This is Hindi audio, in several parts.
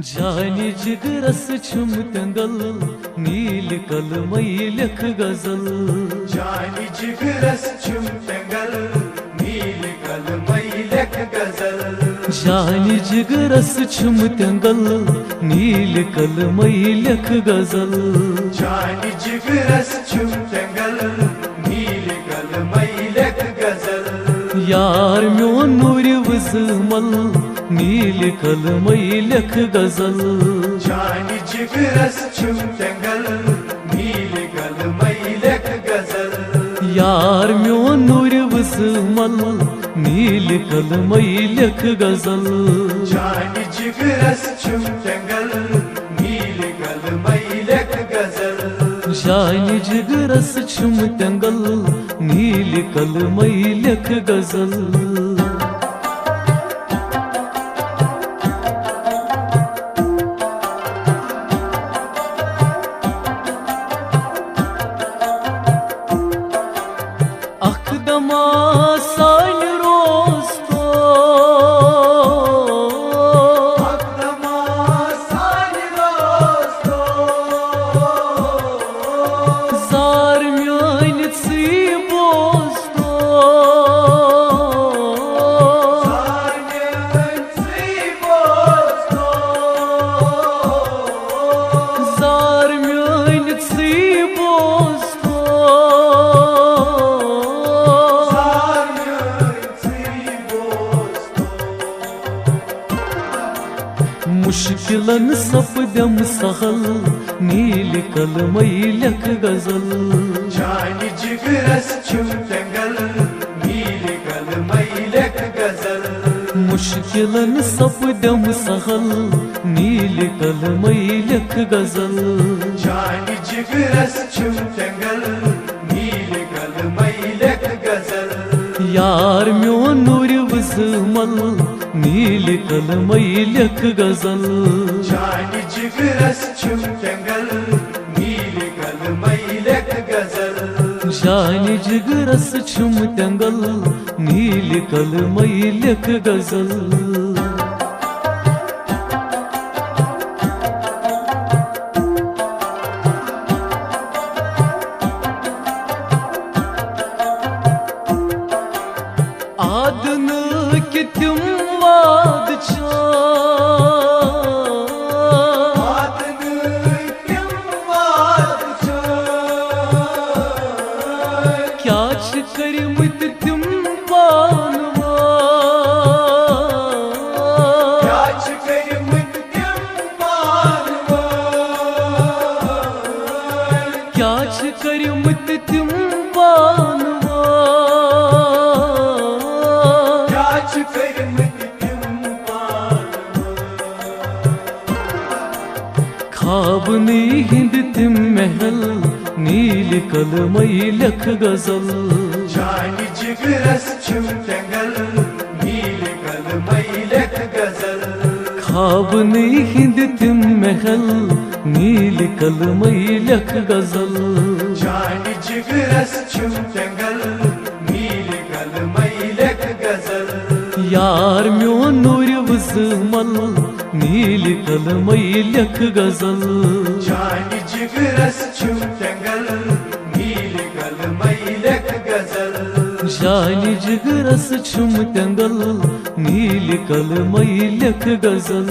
जानी जिगरस छुम तंगल नील कलमई लिख गजल। जानी जिगरस छुम तंगल नील कलमई लिख गजल। जानी जिगरस छुम तंगल नील कलमई लिख गजल। जानी जिगरस छुम तंगल नील कलमई लिख गजल। यार म्योन नूर वज़मल नील कलमई लिख गजल। जानी जिगरस छुम तंगल नील कलमई लिख गजल। यार म्योन नूर वज़मल नील कलमई लिख गजल। जानी जिगरस छुम तंगल नील कलमई लिख गजल। जानी जिगरस छुम तंगल नील कलमई लिख गजल। Akdama sal rosto, Akdama sal rosto, zar myanitsi bosto, zar myanitsi bosto, मुश्किलन सपदम सहल नील कलमई लिख गजल। जानी जिगरस छुम तंगल नील कलमई लिख गजल। मुश्किलन सपदम सहल नील कलमई लिख गजल। जानी जिगरस छुम तंगल नील कलमई लिख गजल। यार म्योन नूर वज़मल नील कलमई लिख गजल। जानी जिगरस छुम तंगल नील कलमई लिख गजल। जानी जिगरस छुम तंगल नील कलमई लिख गजल। आदन कि तुम वाद छो, आदन किम वाद छो, क्या करमत तुम पानवा, क्या करमत तुम पानवा, क्या करमत तुम पानवा, ख्वाब नहीं हिंद तिम महल नील कलमई लिख गजल। जानी जिगरस छुम तंगल नील कलमई लिख गजल। ख्वाब नहीं हिंद तिम महल नील कलमई लिख गजल। जानी जिगरस छुम तंगल नील कलमई लिख गजल। यार म्योन नूर वज़मल नील कलमई लिख गजल। जानी जिगरस छुम तंगल नील कलमई लिख गजल। जानी जिगरस छुम तंगल नील कलमई लिख गजल।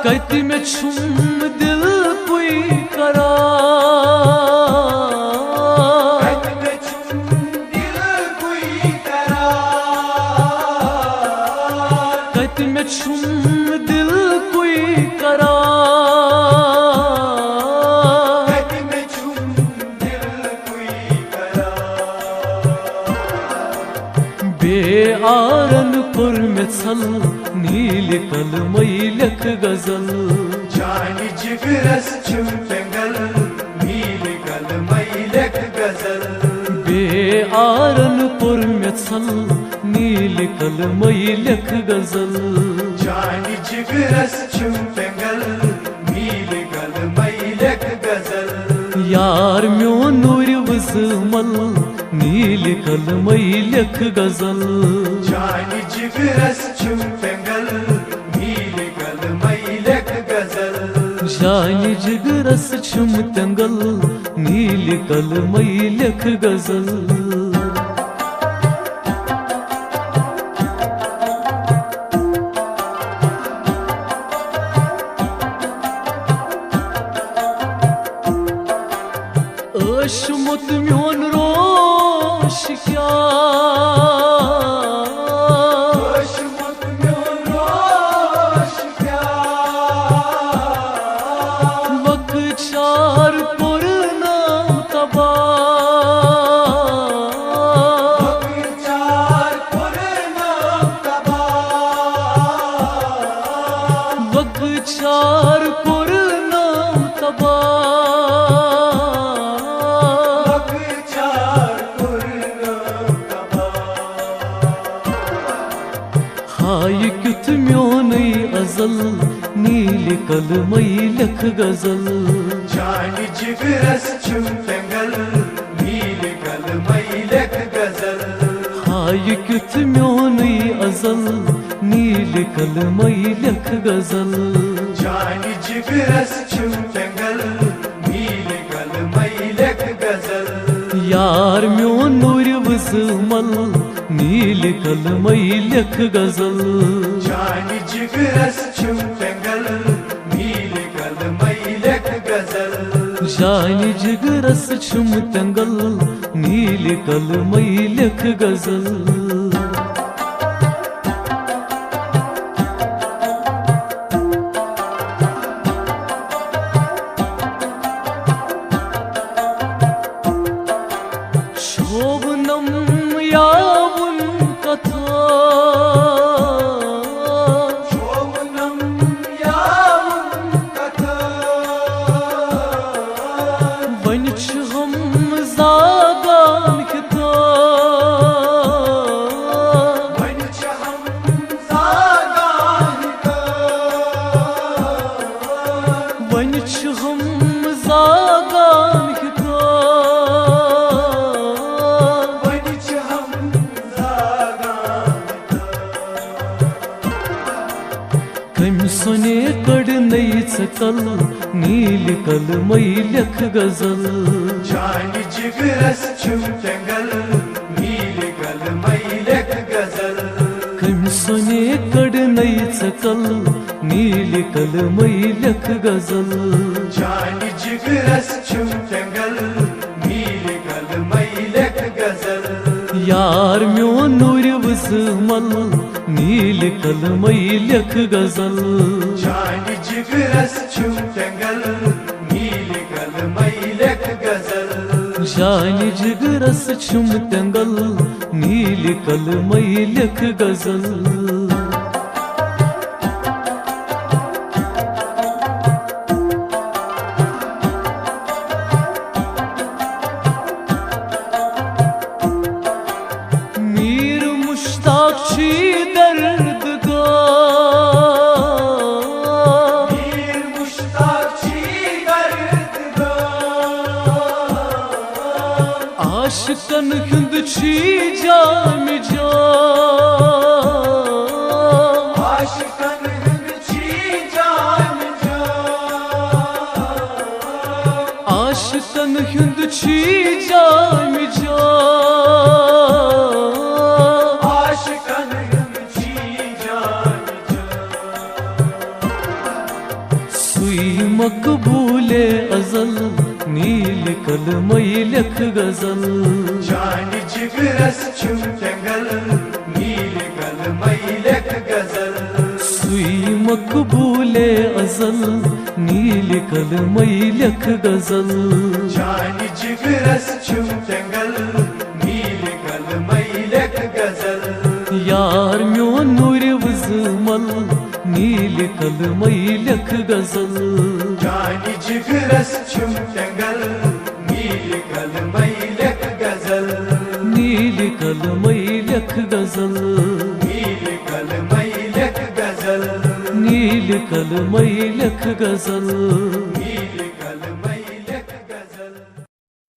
कत में छुम दिल कोई करार, कत में छुम दिल कोई करार, कत में छुम दिल कोई करार, कत में छुम दिल कोई करार। बेआरन कुर में छल नील कल मैलक गजल जानी जिगरस छुम तंगल नील कल मैलक गजल बेआरन कुर में छल नील कल मैलक गजल जानी जिगरस छुम तंगल नील कल मैलक गजल यार म्योन नूर वज़मल नील कल मैलक गजल जानी जिगरस छुम तंगल नील कल मैलक गजल जानी जिगरस छुम तंगल नील कल मैलक गजल अशमुत म्योन रोश क्या अशमुत म्योन रोश क्या वक चार पुर नाम तबा चार पुर नाम तबा वक चार पुर नाम तबा हाय क्युत म्योन अजल नील कल मैलक गजल जानी जिगरस छुम तंगल नील कल मैलक गजल हाय क्युत म्योन अजल नील कल मैलक गजल जानी जिगरस छुम तंगल नील कल मैलक गजल यार म्योन नूर वज़मल नील कल मैलक गजल जानी जिगरस छुम तंगल नील कल मैलक गजल जानी जिगरस छुम तंगल नील कल मैलक गजल शोभनम यावुन कथा शोभनम यावुन कथा वन छ हम ज़ागान खिता वन छ हम ज़ागान का वन छ हम ज़ागान खिता कम सुने कड़ नई सकल नील कल मैलक गजल जानी जिगरस छुम तंगल नील कल मैलक गजल कम सुने कड़ नई सकल नील कल मैलक गजल जानी जिगरस छुम तंगल नील कल मैलक गजल यार म्योन नूर वज़मल नील कल मैलक गजल जानी जिगरस छुम तंगल नील कल मैलक गजल जानी जिगरस छुम तंगल नील कल मैलक गजल मीर मुश्ताक छी दर्द गा मीर मुश्ताक छी दर्द गा आशिकन हिंद छी जाम जा आशिकन हिंद छी जान जा आशिकन हिंद छी जाम जा आशिकन हिंद छी जान जा सुई मकबूले अजल नील कल मैलक गजल जानी जिगरस छुम तंगल नील कल मैलक गजल सुई मकबूले अजल नील कल मैलक गजल जानी जिगरस छुम तंगल नील कल मैलक गजल कलमई लेख गजल जानी जिगरस छुम तंगल नील कलमई लेख गजल नील कलमई लेख गजल नील कलमई लेख गजल नील कलमई लेख गजल नील